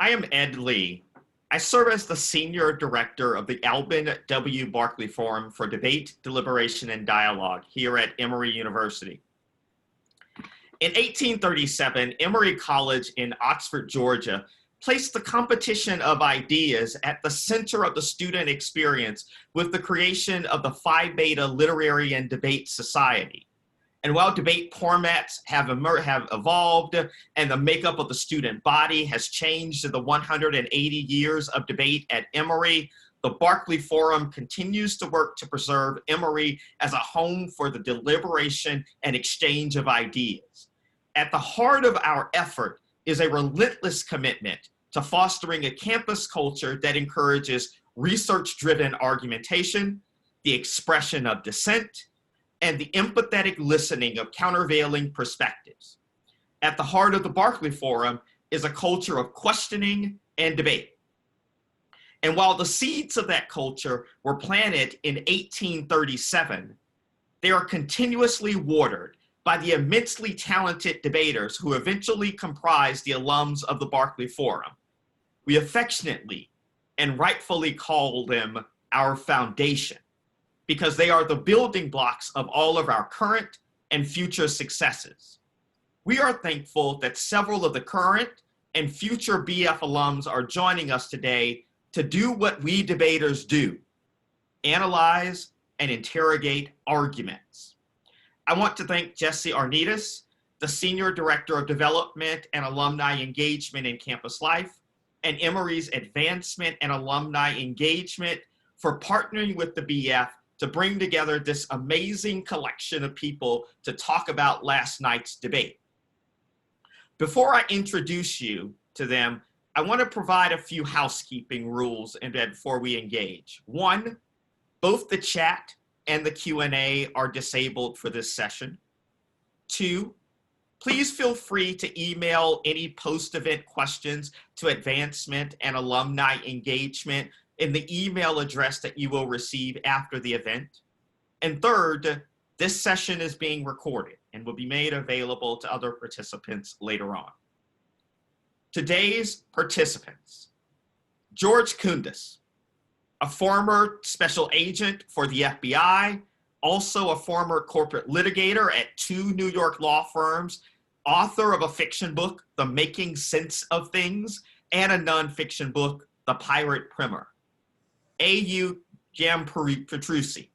I am Ed Lee. I serve as the Senior Director of the Alvin W. Barkley Forum for Debate, Deliberation, and Dialogue here at Emory University. In 1837, Emory College in Oxford, Georgia, placed the competition of ideas at the center of the student experience with the creation of the Phi Beta Literary and Debate Society. And while debate formats have evolved and the makeup of the student body has changed in the 180 years of debate at Emory, the Barkley Forum continues to work to preserve Emory as a home for the deliberation and exchange of ideas. At the heart of our effort is a relentless commitment to fostering a campus culture that encourages research-driven argumentation, the expression of dissent, and the empathetic listening of countervailing perspectives. At the heart of the Barkley Forum is a culture of questioning and debate. And while the seeds of that culture were planted in 1837, they are continuously watered by the immensely talented debaters who eventually comprised the alums of the Barkley Forum. We affectionately and rightfully call them our foundation, because they are the building blocks of all of our current and future successes. We are thankful that several of the current and future BF alums are joining us today to do what we debaters do: analyze and interrogate arguments. I want to thank Jesse Arnidis, the Senior Director of Development and Alumni Engagement in Campus Life, and Emory's Advancement and Alumni Engagement for partnering with the BF to bring together this amazing collection of people to talk about last night's debate. Before I introduce you to them, I want to provide a few housekeeping rules before we engage. One, both the chat and the Q&A are disabled for this session. Two, please feel free to email any post-event questions to Advancement and Alumni Engagement in the email address that you will receive after the event. And third, this session is being recorded and will be made available to other participants later on. Today's participants: George Choundas, a former special agent for the FBI, also a former corporate litigator at 2 New York law firms, author of a fiction book, The Making Sense of Things, and a nonfiction book, The Pirate Primer. Eugenia Giampetruzzi.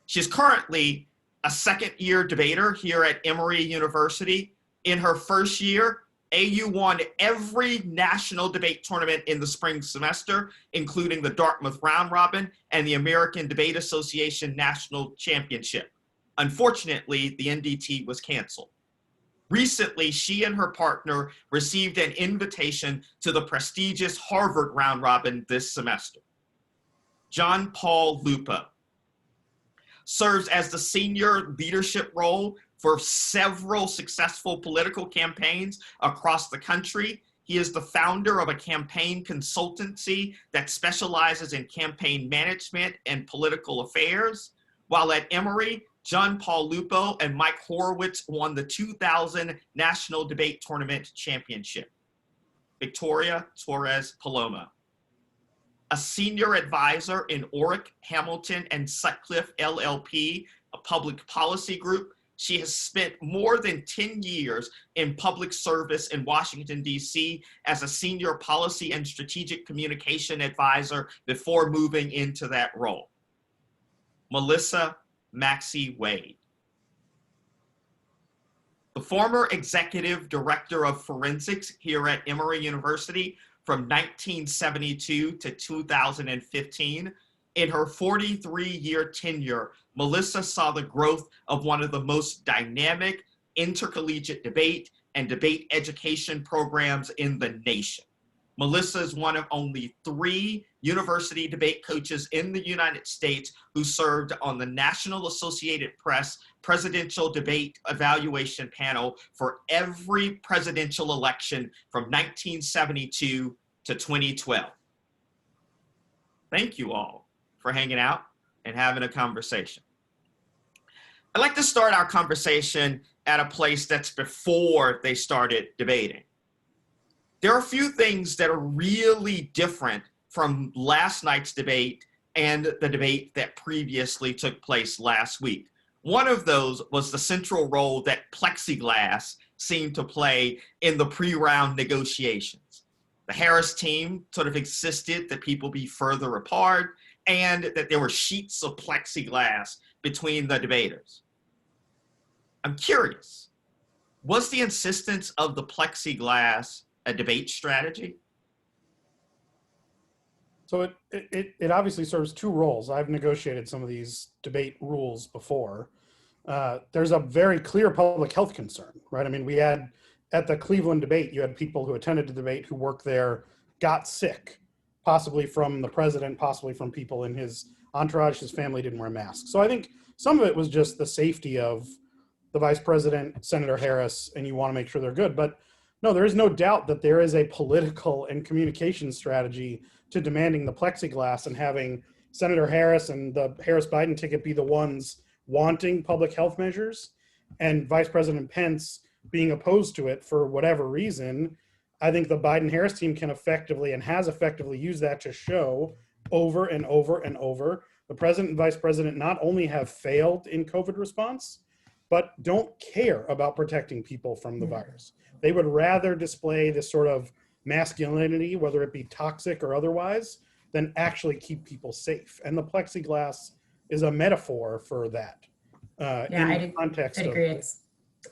She's currently a second-year debater here at Emory University. In her first year, AU won every national debate tournament in the spring semester, including the Dartmouth Round Robin and the American Debate Association National Championship. Unfortunately, the NDT was canceled. Recently, she and her partner received an invitation to the prestigious Harvard Round Robin this semester. Jon Paul Lupo serves as the senior leadership role for several successful political campaigns across the country. He is the founder of a campaign consultancy that specializes in campaign management and political affairs. While at Emory, Jon Paul Lupo and Mike Horowitz won the 2000 National Debate Tournament Championship. Victoria Torres Palomo, a senior advisor in Orrick, Hamilton, and Sutcliffe LLP, a public policy group. She has spent more than 10 years in public service in Washington, D.C. as a senior policy and strategic communication advisor before moving into that role. Melissa Maxie Wade, the former executive director of forensics here at Emory University from 1972 to 2015. In her 43-year tenure, Melissa saw the growth of one of the most dynamic intercollegiate debate and debate education programs in the nation. Melissa is one of only 3 university debate coaches in the United States who served on the National Associated Press Presidential Debate Evaluation Panel for every presidential election from 1972 to 2012. Thank you all for hanging out and having a conversation. I'd like to start our conversation at a place that's before they started debating. there are a few things that are really different from last night's debate and the debate that previously took place last week. One of those was the central role that plexiglass seemed to play in the pre-round negotiations. The Harris team sort of insisted that people be further apart and that there were sheets of plexiglass between the debaters. I'm curious, was the insistence of the plexiglass a debate strategy? So it obviously serves two roles. I've negotiated some of these debate rules before. There's a very clear public health concern, right? I mean, we had at the Cleveland debate, you had people who attended the debate who worked there, got sick, possibly from the president, possibly from people in his entourage. His family didn't wear masks. So I think some of it was just the safety of the vice president, Senator Harris, and you want to make sure they're good. But no, there is no doubt that there is a political and communication strategy to demanding the plexiglass and having Senator Harris and the Harris-Biden ticket be the ones wanting public health measures and Vice President Pence being opposed to it for whatever reason. I think the Biden-Harris team can effectively and has effectively used that to show over and over and over the president and vice president not only have failed in COVID response, but don't care about protecting people from the virus. They would rather display this sort of masculinity, whether it be toxic or otherwise, than actually keep people safe. And the plexiglass is a metaphor for that. I'd agree. It's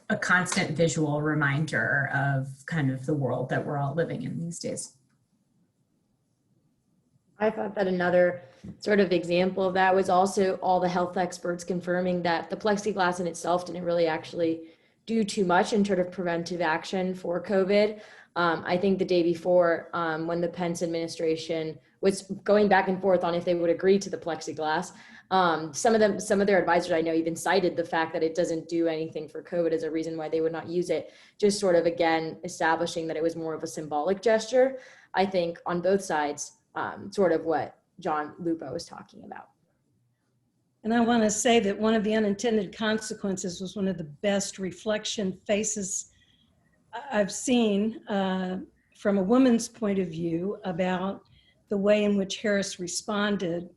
a constant visual reminder of kind of the world that we're all living in these days. I thought that another sort of example of that was also all the health experts confirming that the plexiglass in itself didn't really actually do too much in sort of preventive action for COVID. I think the day before, when the Pence administration was going back and forth on if they would agree to the plexiglass, some of their advisors I know even cited the fact that it doesn't do anything for COVID as a reason why they would not use it, just sort of again establishing that it was more of a symbolic gesture. I think on both sides, sort of what Jon Lupo was talking about. And I want to say that one of the unintended consequences was one of the best reflection faces I've seen from a woman's point of view about the way in which Harris responded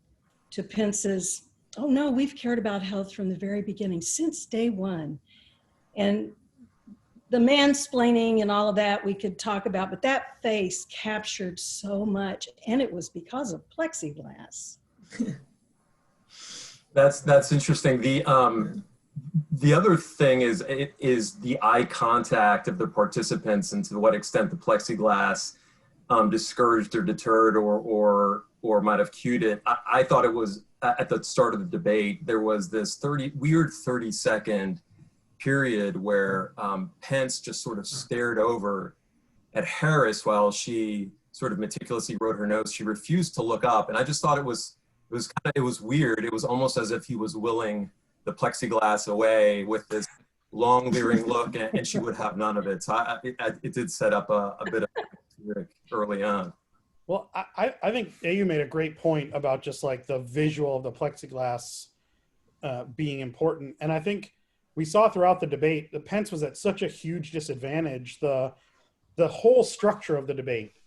to Pence's, oh no, we've cared about health from the very beginning, since day one. And the mansplaining and all of that we could talk about, but that face captured so much, and it was because of plexiglass. That's interesting. The other thing is the eye contact of the participants and to what extent the plexiglass discouraged or deterred or might have cued it. I thought it was at the start of the debate, there was this weird 30-second period where Pence just sort of stared over at Harris while she sort of meticulously wrote her notes. She refused to look up, and I just thought it was weird. It was almost as if he was willing the plexiglass away with this long leering look, and she would have none of it. So it did set up a bit of early on. Well, I think AU made a great point about just like the visual of the plexiglass being important. And I think we saw throughout the debate that Pence was at such a huge disadvantage. The whole structure of the debate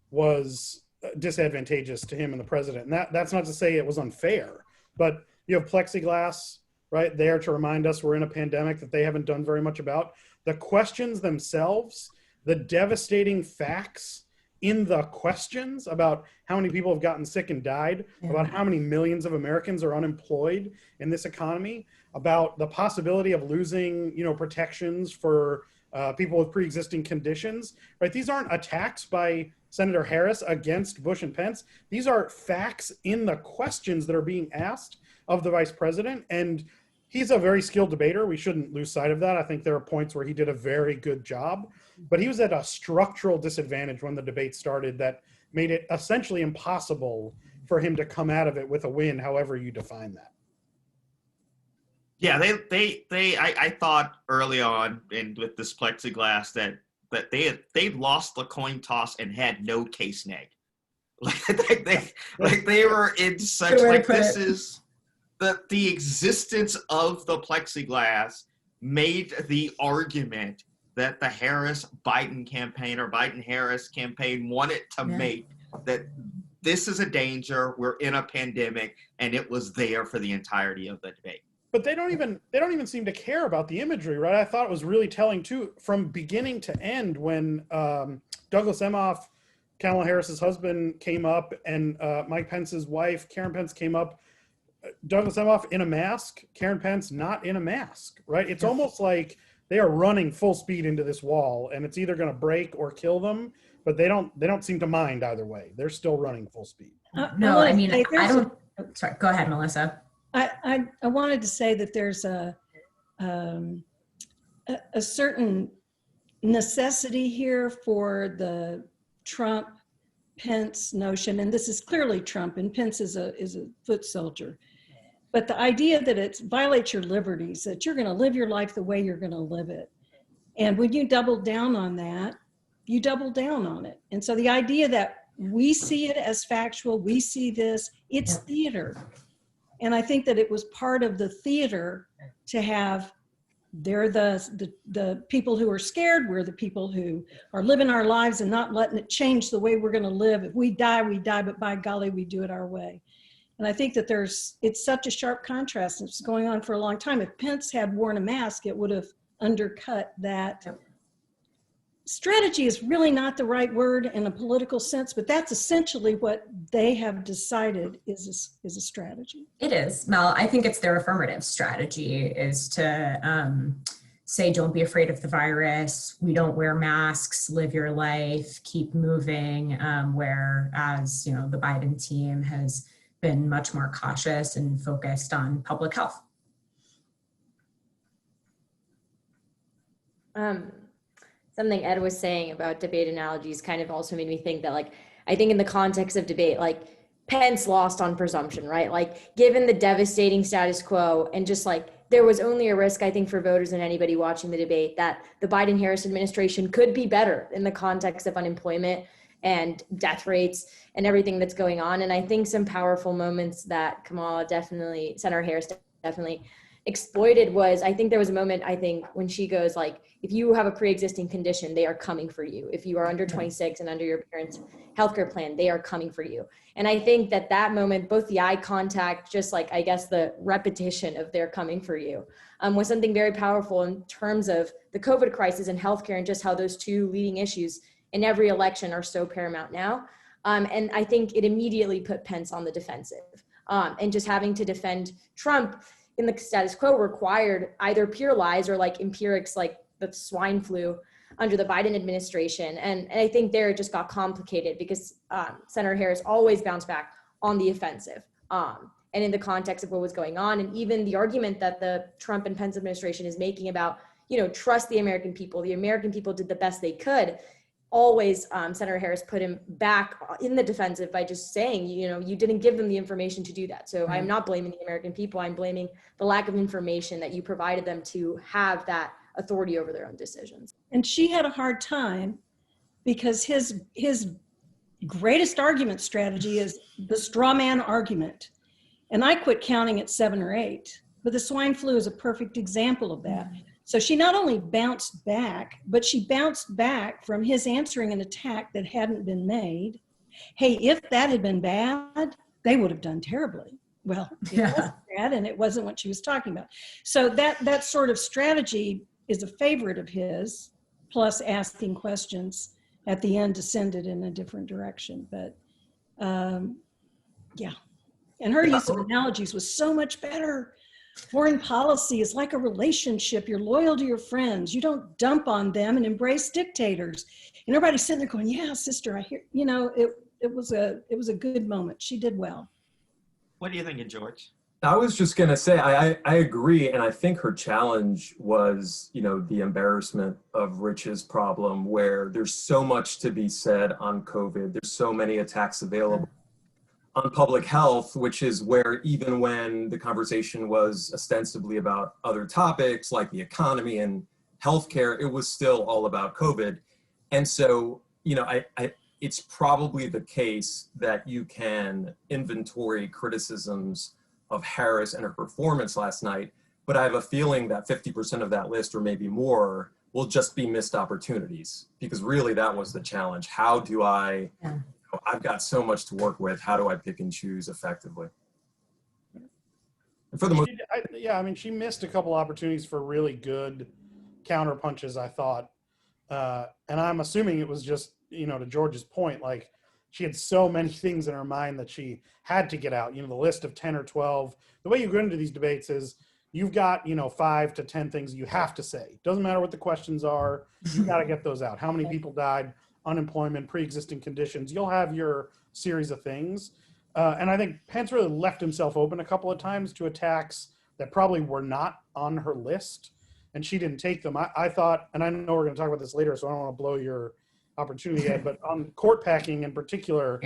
was disadvantageous to him and the president. And that's not to say it was unfair, but you have plexiglass right there to remind us we're in a pandemic that they haven't done very much about. The questions themselves, the devastating facts in the questions about how many people have gotten sick and died, about how many millions of Americans are unemployed in this economy, about the possibility of losing, protections for people with pre-existing conditions, right? These aren't attacks by Senator Harris against Bush and Pence. These are facts in the questions that are being asked of the vice president. And he's a very skilled debater. We shouldn't lose sight of that. I think there are points where he did a very good job, but he was at a structural disadvantage when the debate started that made it essentially impossible for him to come out of it with a win, however you define that. Yeah, I thought early on with this plexiglass that they lost the coin toss and had no case neg. They were in such this is the existence of the plexiglass made the argument that the Harris-Biden campaign or Biden-Harris campaign wanted to make, that this is a danger, we're in a pandemic, and it was there for the entirety of the debate. But they don't even seem to care about the imagery, right? I thought it was really telling too, from beginning to end, when Douglas Emhoff, Kamala Harris's husband, came up, and Mike Pence's wife, Karen Pence, came up. Douglas Emhoff in a mask, Karen Pence not in a mask, right? It's almost like they are running full speed into this wall, and it's either going to break or kill them. But they don't seem to mind either way. They're still running full speed. No, I mean, I don't. Sorry, go ahead, Melissa. I wanted to say that there's a certain necessity here for the Trump-Pence notion, and this is clearly Trump, and Pence is a foot soldier. But the idea that it violates your liberties, that you're going to live your life the way you're going to live it, and when you double down on that, you double down on it. And so the idea that we see it as factual, we see this, it's theater. And I think that it was part of the theater to have, they're the people who are scared, we're the people who are living our lives and not letting it change the way we're going to live. If we die, we die, but by golly, we do it our way. And I think that it's such a sharp contrast. It's going on for a long time. If Pence had worn a mask, it would have undercut that. Strategy is really not the right word in a political sense, but that's essentially what they have decided is a strategy. It is, Mel. I think it's their affirmative strategy is to say, don't be afraid of the virus. We don't wear masks, live your life, keep moving. Whereas, the Biden team has been much more cautious and focused on public health. Something Ed was saying about debate analogies kind of also made me think that, I think in the context of debate, Pence lost on presumption, right? Given the devastating status quo and just there was only a risk, I think, for voters and anybody watching the debate that the Biden-Harris administration could be better in the context of unemployment and death rates and everything that's going on. And I think some powerful moments that Senator Harris definitely exploited was, I think there was a moment, when she goes if you have a pre-existing condition, they are coming for you. If you are under 26 and under your parents' healthcare plan, they are coming for you. And I think that moment, both the eye contact, just the repetition of they're coming for you, was something very powerful in terms of the COVID crisis and healthcare, and just how those two leading issues in every election are so paramount now. And I think it immediately put Pence on the defensive, and just having to defend Trump in the status quo required either pure lies or empirics, the swine flu under the Biden administration. And I think there it just got complicated because Senator Harris always bounced back on the offensive. And in the context of what was going on, and even the argument that the Trump and Pence administration is making about, trust the American people. The American people did the best they could. Always Senator Harris put him back in the defensive by just saying, you didn't give them the information to do that. So I'm not blaming the American people. I'm blaming the lack of information that you provided them to have that authority over their own decisions. And she had a hard time because his greatest argument strategy is the straw man argument. And I quit counting at 7 or 8, but the swine flu is a perfect example of that. So she not only bounced back, but she bounced back from his answering an attack that hadn't been made. Hey, if that had been bad, they would have done terribly. Well, it wasn't bad, and it wasn't what she was talking about. So that sort of strategy is a favorite of his, plus asking questions at the end descended in a different direction. But yeah, and her use of analogies was so much better. Foreign policy is like a relationship. You're loyal to your friends. You don't dump on them and embrace dictators. And everybody's sitting there going, yeah, sister, I hear, it was a good moment. She did well. What do you think, George? I was just going to say, I agree. And I think her challenge was, the embarrassment of Rich's problem, where there's so much to be said on COVID. There's so many attacks available on public health, which is where even when the conversation was ostensibly about other topics like the economy and healthcare, it was still all about COVID. And so, it's probably the case that you can inventory criticisms of Harris and her performance last night, but I have a feeling that 50% of that list, or maybe more, will just be missed opportunities, because really that was the challenge. How do I, I've got so much to work with. How do I pick and choose effectively? And for the most, I mean, she missed a couple opportunities for really good counter punches, I thought. And I'm assuming it was just, to George's point, like she had so many things in her mind that she had to get out, the list of 10 or 12. The way you go into these debates is you've got, 5 to 10 things you have to say. Doesn't matter what the questions are. You got to get those out. How many people died, unemployment, pre-existing conditions. You'll have your series of things. And I think Pence really left himself open a couple of times to attacks that probably were not on her list, and she didn't take them. I thought, and I know we're going to talk about this later, so I don't want to blow your opportunity yet, but on court packing in particular,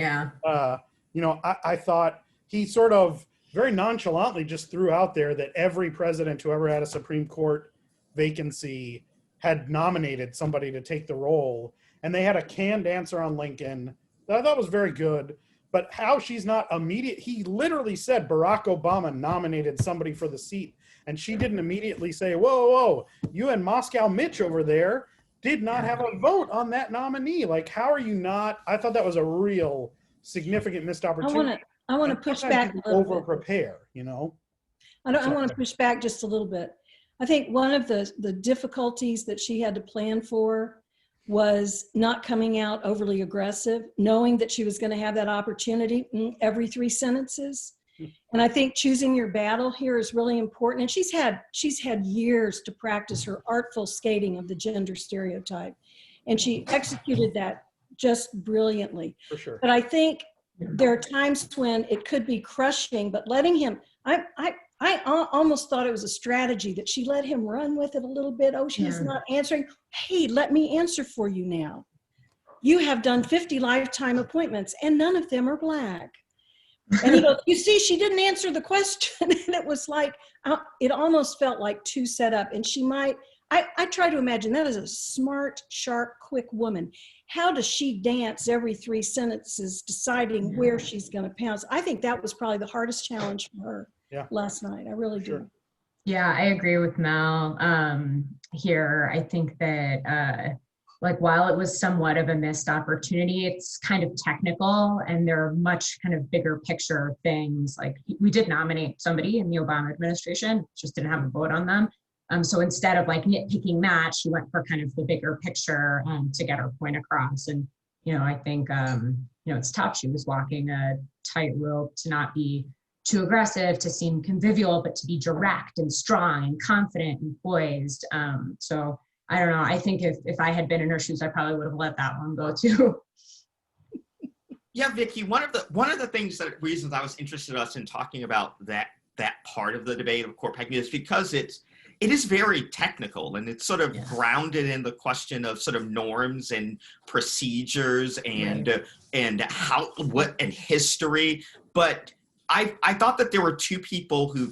I thought he sort of very nonchalantly just threw out there that every president who ever had a Supreme Court vacancy had nominated somebody to take the role, and they had a canned answer on Lincoln that I thought was very good. But how she's not immediate, he literally said Barack Obama nominated somebody for the seat, and she didn't immediately say, whoa, you and Moscow Mitch over there did not have a vote on that nominee. Like, how are you not? I thought that was a real significant missed opportunity. I want to push back a little bit. Over-prepare, I want to push back just a little bit. I think one of the difficulties that she had to plan for was not coming out overly aggressive, knowing that she was going to have that opportunity every 3 sentences. And I think choosing your battle here is really important. And she's had years to practice her artful skating of the gender stereotype. And she executed that just brilliantly. For sure. But I think there are times when it could be crushing, but letting him, I almost thought it was a strategy that she let him run with it a little bit. Oh, she's not answering. Hey, let me answer for you now. You have done 50 lifetime appointments and none of them are Black. And he goes, you see, she didn't answer the question. And it was like, it almost felt like too set up. And she might, I try to imagine that as a smart, sharp, quick woman. How does she dance every 3 sentences, deciding where she's going to pounce? I think that was probably the hardest challenge for her last night. I really do. Yeah, I agree with Mel here. I think that while it was somewhat of a missed opportunity, it's kind of technical and there are much kind of bigger picture things. Like we did nominate somebody in the Obama administration, just didn't have a vote on them. So instead of like nitpicking that, she went for kind of the bigger picture to get her point across. And, I think, it's tough. She was walking a tightrope to not be too aggressive, to seem convivial, but to be direct and strong and confident and poised. So I don't know. I think if I had been in her shoes, I probably would have let that one go too. Yeah, Vicki, one of the reasons I was interested in talking about that part of the debate of court packing is because it is very technical and it's sort of grounded in the question of sort of norms and procedures and history. But I thought that there were 2 people who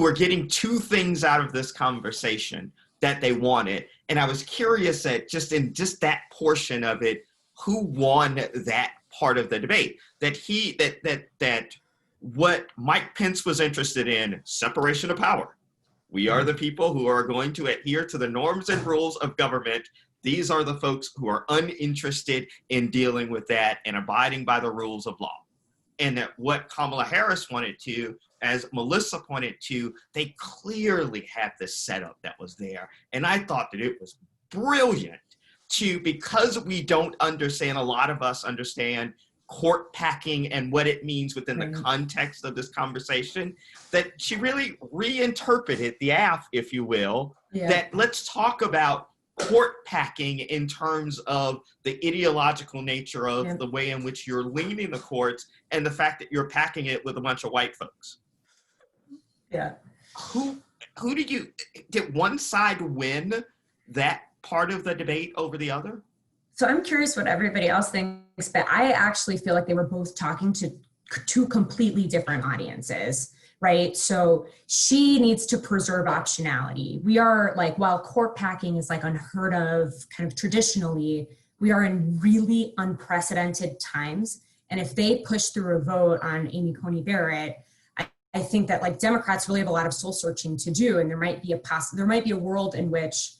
were getting 2 things out of this conversation that they wanted. And I was curious that just that portion of it, who won that part of the debate? That what Mike Pence was interested in, separation of power. We are the people who are going to adhere to the norms and rules of government. These are the folks who are uninterested in dealing with that and abiding by the rules of law. And that what Kamala Harris wanted to, as Melissa pointed to, they clearly had this setup that was there. And I thought that it was brilliant because we don't understand, a lot of us understand court packing and what it means within the context of this conversation, that she really reinterpreted the AF, if you will, that let's talk about court packing in terms of the ideological nature of the way in which you're leaning the courts and the fact that you're packing it with a bunch of white folks. Yeah. Who did one side win that part of the debate over the other? So I'm curious what everybody else thinks, but I actually feel like they were both talking to 2 completely different audiences, right? So she needs to preserve optionality. We are while court packing is unheard of kind of traditionally, we are in really unprecedented times. And if they push through a vote on Amy Coney Barrett, I think that Democrats really have a lot of soul searching to do. And there might be a world in which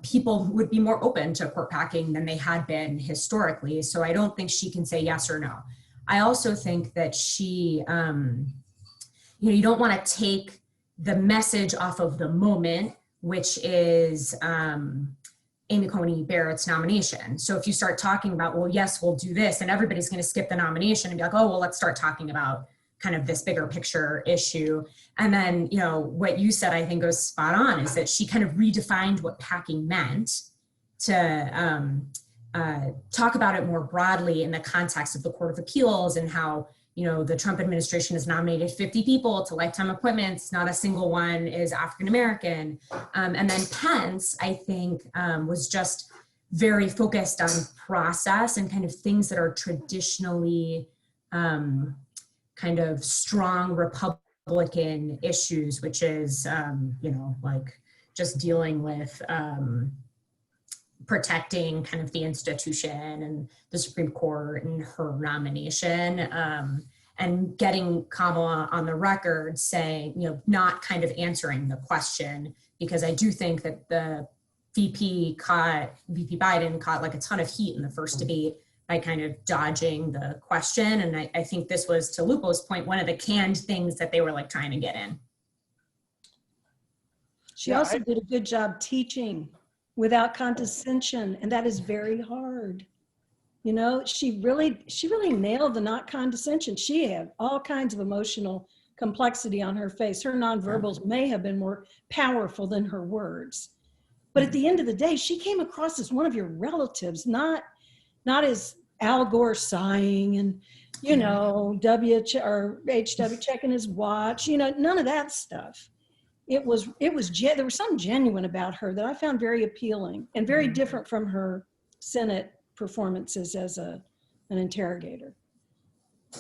people who would be more open to court packing than they had been historically. So I don't think she can say yes or no. I also think that she, you don't want to take the message off of the moment, which is Amy Coney Barrett's nomination. So if you start talking about, well, yes, we'll do this, and everybody's going to skip the nomination and be like, oh, well, let's start talking about kind of this bigger picture issue. And then, what you said, I think goes spot on, is that she kind of redefined what packing meant to talk about it more broadly in the context of the Court of Appeals and how, the Trump administration has nominated 50 people to lifetime appointments. Not a single one is African-American. And then Pence, I think, was just very focused on process and kind of things that are traditionally kind of strong Republican issues, which is, like just dealing with protecting kind of the institution and the Supreme Court and her nomination, and getting Kamala on the record saying, not kind of answering the question, because I do think that the VP Biden caught like a ton of heat in the first debate by kind of dodging the question. And I think this was, to Lupo's point, one of the canned things that they were like trying to get in. She also did a good job teaching without condescension, and that is very hard. She really nailed the not condescension. She had all kinds of emotional complexity on her face. Her nonverbals may have been more powerful than her words. But at the end of the day, she came across as one of your relatives, not as Al Gore sighing and, HW checking his watch, none of that stuff. There was something genuine about her that I found very appealing and very different from her Senate performances as an interrogator.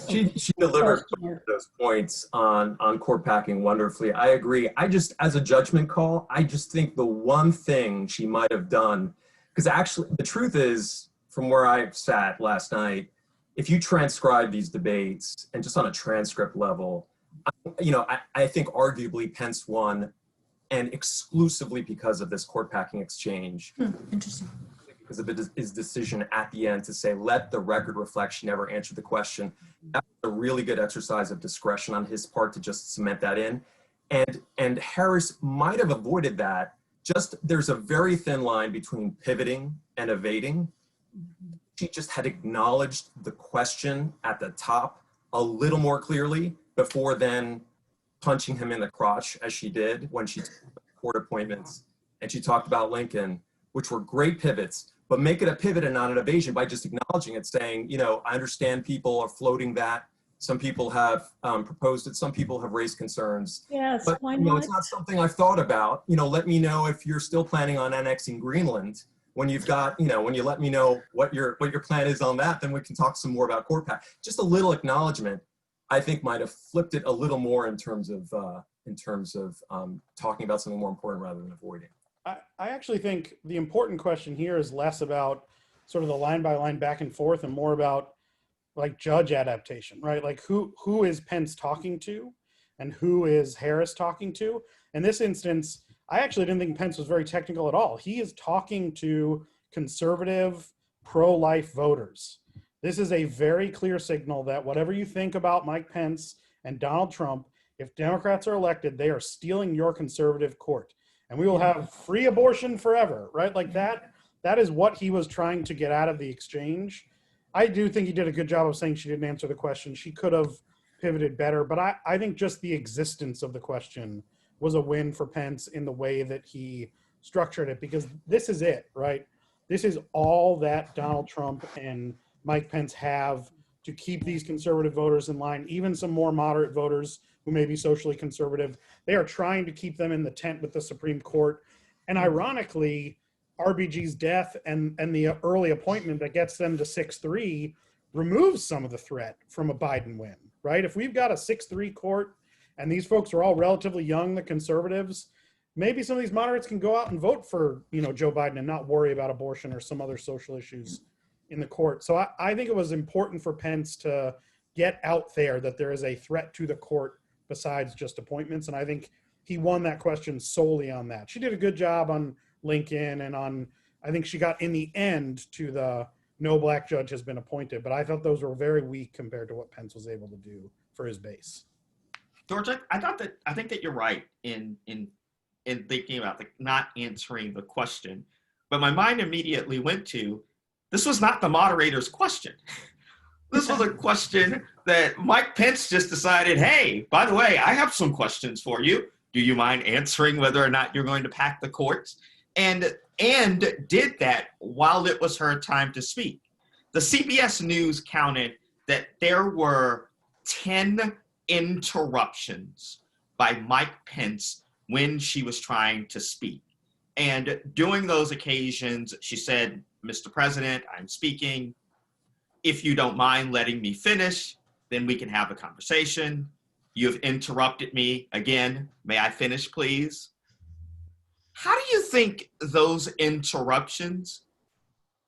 She delivered those points on court packing wonderfully. I agree. As a judgment call, I just think the one thing she might have done, because actually the truth is, from where I sat last night, if you transcribe these debates and just on a transcript level, I think arguably Pence won, and exclusively because of this court packing exchange. Interesting. Because of his decision at the end to say, let the record reflect she never answered the question. That was a really good exercise of discretion on his part to just cement that in. And Harris might have avoided that. There's a very thin line between pivoting and evading. She just had acknowledged the question at the top a little more clearly before then punching him in the crotch, as she did when she took court appointments. And she talked about Lincoln, which were great pivots, but make it a pivot and not an evasion by just acknowledging it, saying, I understand people are floating that. Some people have proposed it. Some people have raised concerns. Yes, but why not? It's not something I've thought about. Let me know if you're still planning on annexing Greenland. When you've got, when you let me know what your plan is on that, then we can talk some more about court pack. Just a little acknowledgement, I think, might have flipped it a little more in terms of talking about something more important rather than avoiding. I actually think the important question here is less about sort of the line by line back and forth and more about like judge adaptation, right? Like who is Pence talking to and who is Harris talking to? In this instance, I actually didn't think Pence was very technical at all. He is talking to conservative, pro-life voters. This is a very clear signal that whatever you think about Mike Pence and Donald Trump, if Democrats are elected, they are stealing your conservative court. And we will have free abortion forever, right? Like that is what he was trying to get out of the exchange. I do think he did a good job of saying she didn't answer the question. She could have pivoted better, but I think just the existence of the question was a win for Pence in the way that he structured it, because this is it, right? This is all that Donald Trump and Mike Pence have to keep these conservative voters in line, even some more moderate voters who may be socially conservative. They are trying to keep them in the tent with the Supreme Court. And ironically, RBG's death and the early appointment that gets them to 6-3 removes some of the threat from a Biden win, right? If we've got a 6-3 court and these folks are all relatively young, the conservatives, maybe some of these moderates can go out and vote for, Joe Biden and not worry about abortion or some other social issues in the court. So I think it was important for Pence to get out there that there is a threat to the court besides just appointments. And I think he won that question solely on that. She did a good job on Lincoln and on, I think she got in the end to the no black judge has been appointed, but I thought those were very weak compared to what Pence was able to do for his base. George, I think that you're right in thinking about not answering the question, but my mind immediately went to, this was not the moderator's question. This was a question that Mike Pence just decided, hey, by the way, I have some questions for you. Do you mind answering whether or not you're going to pack the courts? And did that while it was her time to speak. The CBS News counted that there were 10 interruptions by Mike Pence when she was trying to speak. And during those occasions, she said, Mr. President, I'm speaking. If you don't mind letting me finish, then we can have a conversation. You've interrupted me again. May I finish, please? How do you think those interruptions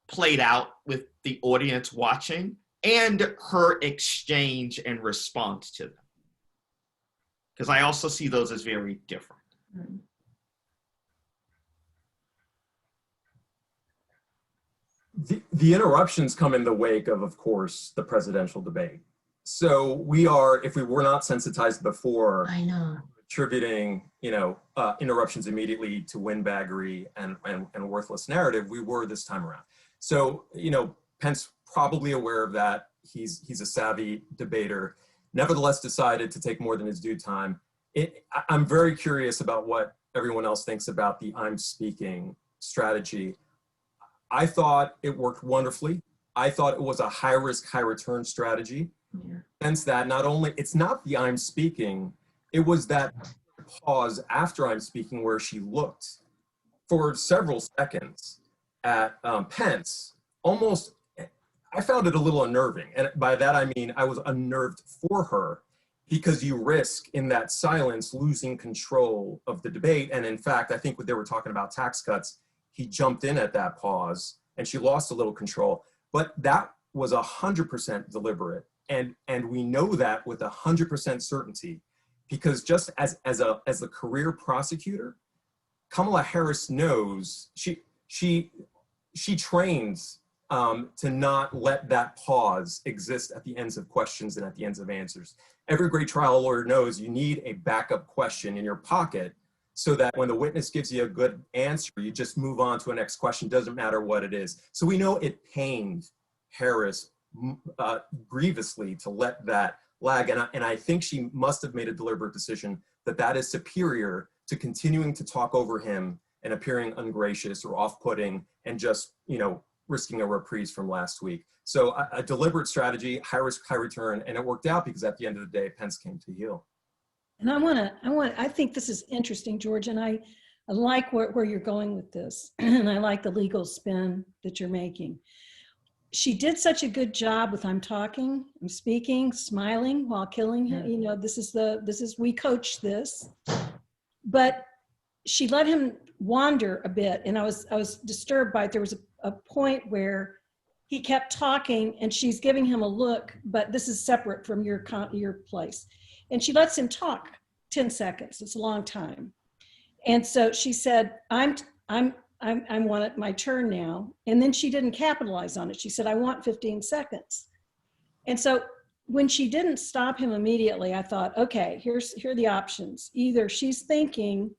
played out with the audience watching and her exchange and response to them? Because I also see those as very different. The interruptions come in the wake of course, the presidential debate. So we are, if we were not sensitized before, I know. attributing, interruptions immediately to windbaggery and worthless narrative, we were this time around. So, Pence probably aware of that. He's a savvy debater, nevertheless decided to take more than his due time. I'm very curious about what everyone else thinks about the I'm speaking strategy. I thought it worked wonderfully. I thought it was a high risk, high return strategy. Yeah. Sense that not only, it's not the I'm speaking, it was that pause after I'm speaking where she looked for several seconds at Pence. Almost, I found it a little unnerving. And by that I mean, I was unnerved for her because you risk in that silence losing control of the debate. And in fact, I think when they were talking about tax cuts, he jumped in at that pause and she lost a little control. But that was 100% deliberate. And we know that with 100% certainty, because just as a career prosecutor, Kamala Harris knows she trains to not let that pause exist at the ends of questions and at the ends of answers. Every great trial lawyer knows you need a backup question in your pocket so that when the witness gives you a good answer, you just move on to a next question, doesn't matter what it is. So we know it pained Harris grievously to let that lag. And I think she must have made a deliberate decision that that is superior to continuing to talk over him and appearing ungracious or off-putting and just, risking a reprise from last week. So a deliberate strategy, high risk, high return, and it worked out because at the end of the day, Pence came to heel. And I think this is interesting, George, and I like where you're going with this, and I like the legal spin that you're making. She did such a good job with I'm talking, I'm speaking, smiling while killing him. We coach this, but she let him wander a bit, and I was disturbed by it. There was a point where he kept talking, and she's giving him a look, but this is separate from your place, and she lets him talk 10 seconds. It's a long time, and so she said, I want it my turn now. And then she didn't capitalize on it. She said, I want 15 seconds. And so when she didn't stop him immediately, I thought, okay, here are the options. Either she's thinking,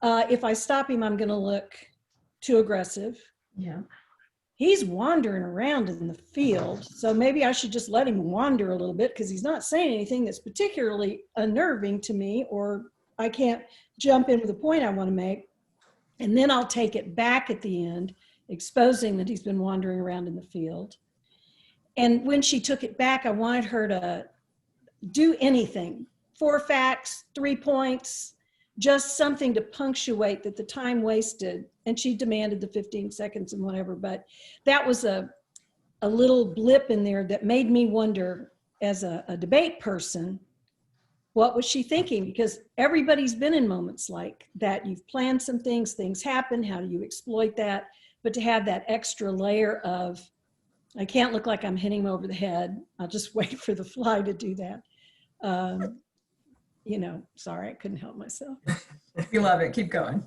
if I stop him, I'm going to look too aggressive. Yeah. He's wandering around in the field. So maybe I should just let him wander a little bit because he's not saying anything that's particularly unnerving to me, or I can't jump in with a point I want to make. And then I'll take it back at the end, exposing that he's been wandering around in the field. And when she took it back, I wanted her to do anything, 4 facts, 3 points, just something to punctuate that the time wasted. And she demanded the 15 seconds and whatever, but that was a little blip in there that made me wonder, as a debate person, what was she thinking? Because everybody's been in moments like that. You've planned some things, things happen. How do you exploit that? But to have that extra layer of, I can't look like I'm hitting him over the head. I'll just wait for the fly to do that. Sorry, I couldn't help myself. You love it. Keep going.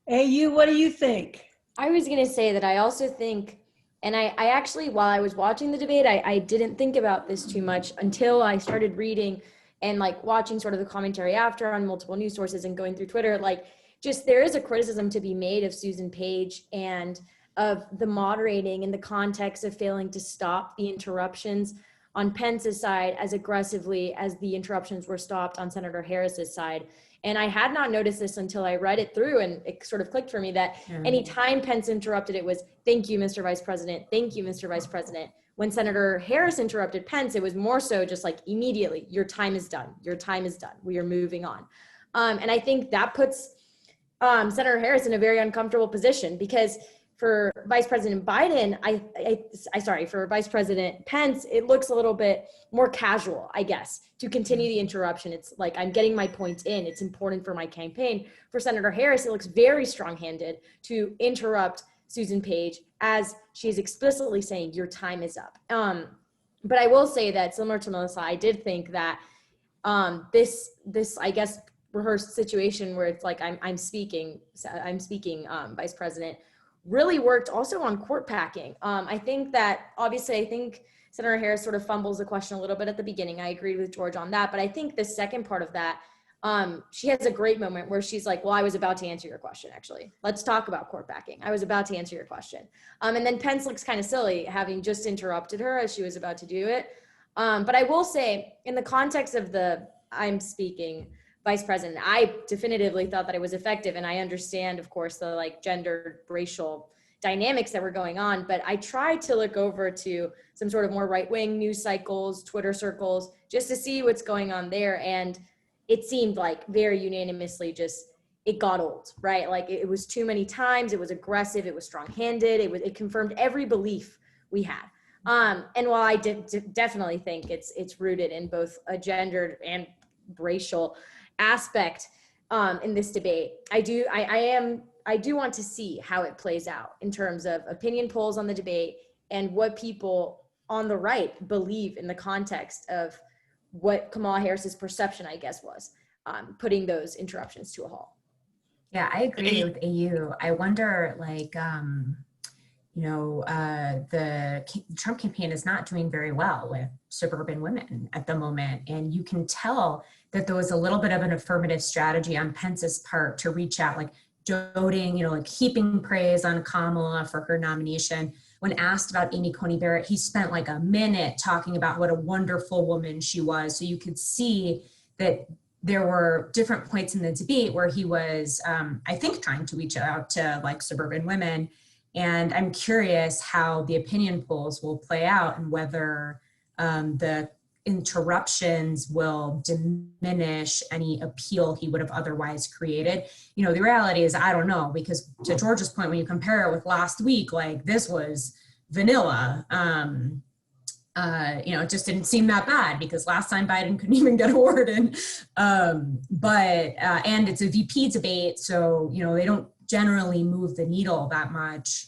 AU, what do you think? I was going to say that I also think, and I actually, while I was watching the debate, I didn't think about this too much until I started reading and like watching sort of the commentary after on multiple news sources and going through Twitter. Like, just there is a criticism to be made of Susan Page and of the moderating in the context of failing to stop the interruptions on Pence's side as aggressively as the interruptions were stopped on Senator Harris's side. And I had not noticed this until I read it through, and it sort of clicked for me that anytime Pence interrupted, it was, thank you, Mr. Vice President. Thank you, Mr. Vice President. When Senator Harris interrupted Pence, it was more so just like immediately, your time is done. Your time is done. We are moving on. And I think that puts Senator Harris in a very uncomfortable position, because for Vice President Biden, for Vice President Pence, it looks a little bit more casual, I guess, to continue the interruption. It's like, I'm getting my point in. It's important for my campaign. For Senator Harris, it looks very strong-handed to interrupt Susan Page as she is explicitly saying, your time is up. But I will say that, similar to Melissa, I did think that this, I guess, rehearsed situation where it's like, I'm speaking, Vice President, really worked also on court packing. I think that, obviously, I think Senator Harris sort of fumbles the question a little bit at the beginning. I agreed with George on that, but I think the second part of that, she has a great moment where she's like, well, I was about to answer your question, actually. Let's talk about court packing. I was about to answer your question. And then Pence looks kind of silly, having just interrupted her as she was about to do it. But I will say, in the context of the I'm speaking Vice President, I definitively thought that it was effective. And I understand, of course, the like gender, racial dynamics that were going on, but I tried to look over to some sort of more right-wing news cycles, Twitter circles, just to see what's going on there. And it seemed like very unanimously just, it got old, right? Like it was too many times, it was aggressive, it was strong-handed, it confirmed every belief we had. And while I definitely think it's rooted in both a gendered and racial aspect in this debate, I do want to see how it plays out in terms of opinion polls on the debate and what people on the right believe in the context of what Kamala Harris's perception, I guess, was putting those interruptions to a halt. Yeah, I agree with AU. I wonder, like, the Trump campaign is not doing very well with suburban women at the moment. And you can tell that there was a little bit of an affirmative strategy on Pence's part to reach out, like doting, like heaping praise on Kamala for her nomination. When asked about Amy Coney Barrett, he spent like a minute talking about what a wonderful woman she was. So you could see that there were different points in the debate where he was, I think, trying to reach out to like suburban women. And I'm curious how the opinion polls will play out and whether the interruptions will diminish any appeal he would have otherwise created. The reality is, I don't know, because to George's point, when you compare it with last week, like this was vanilla. It just didn't seem that bad because last time Biden couldn't even get a word in. And it's a VP debate, so, they don't generally move the needle that much.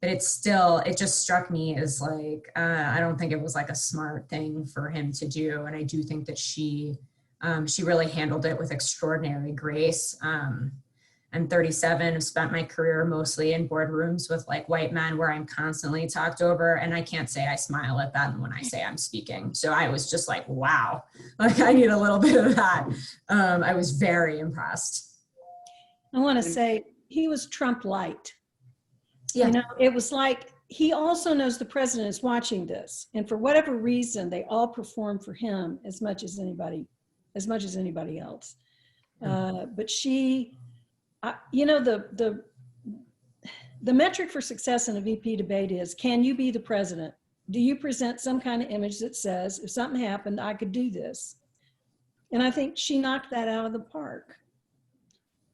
But it just struck me as like, I don't think it was like a smart thing for him to do. And I do think that she really handled it with extraordinary grace. I'm 37, I've spent my career mostly in boardrooms with like white men where I'm constantly talked over, and I can't say I smile at them when I say I'm speaking. So I was just like, wow, like I need a little bit of that. I was very impressed. I want to say he was Trump light. Yeah. It was like, he also knows the president is watching this, and for whatever reason, they all perform for him as much as anybody else. But she, the metric for success in a VP debate is, can you be the president? Do you present some kind of image that says, if something happened, I could do this? And I think she knocked that out of the park.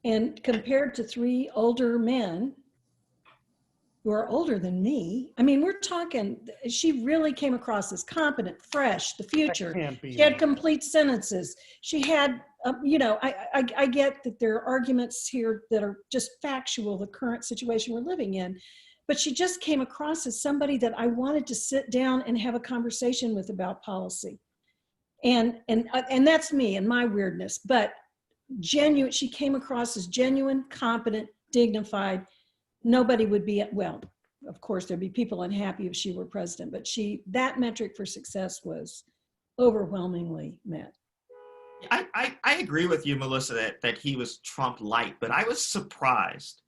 And compared to three older men who are older than me, I mean, we're talking, she really came across as competent, fresh, the future. She had complete sentences. She had, I get that there are arguments here that are just factual, the current situation we're living in, but she just came across as somebody that I wanted to sit down and have a conversation with about policy. And that's me and my weirdness, but genuine. She came across as genuine, competent, dignified. Nobody would be, well, of course, there'd be people unhappy if she were president, but that metric for success was overwhelmingly met. I agree with you, Melissa, that he was Trump light, but I was surprised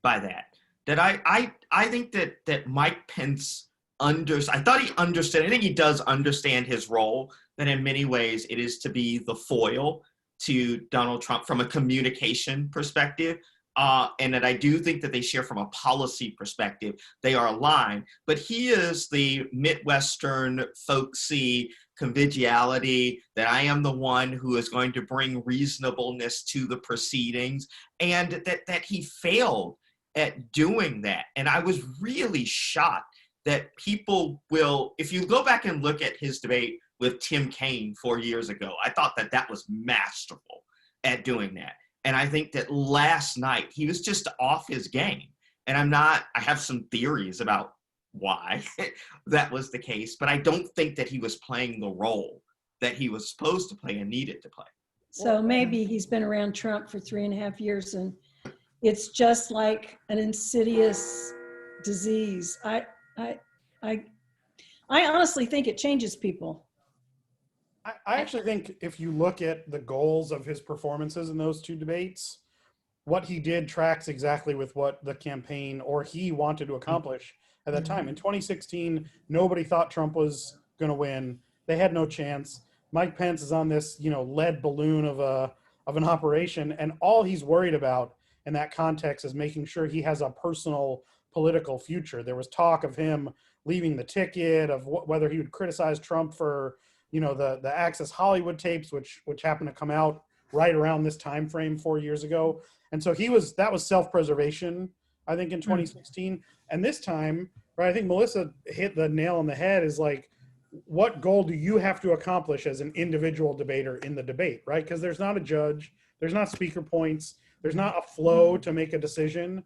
by that. I think that Mike Pence I thought he understood. I think he does understand his role. That in many ways it is to be the foil to Donald Trump from a communication perspective, and that I do think that they share from a policy perspective. They are aligned, but he is the Midwestern folksy conviviality that I am the one who is going to bring reasonableness to the proceedings, and that he failed at doing that. And I was really shocked that people will, if you go back and look at his debate with Tim Kaine 4 years ago, I thought that was masterful at doing that. And I think that last night he was just off his game. And I have some theories about why that was the case, but I don't think that he was playing the role that he was supposed to play and needed to play. So maybe he's been around Trump for 3.5 years and it's just like an insidious disease. I honestly think it changes people. I actually think if you look at the goals of his performances in those two debates, what he did tracks exactly with what the campaign or he wanted to accomplish at that time. In 2016, nobody thought Trump was going to win. They had no chance. Mike Pence is on this, lead balloon of an operation, and all he's worried about in that context is making sure he has a personal political future. There was talk of him leaving the ticket, of whether he would criticize Trump for, the Access Hollywood tapes, which happened to come out right around this time frame 4 years ago. And so that was self-preservation, I think, in 2016. And this time, right, I think Melissa hit the nail on the head, is like, what goal do you have to accomplish as an individual debater in the debate, right? Because there's not a judge, there's not speaker points, there's not a flow to make a decision.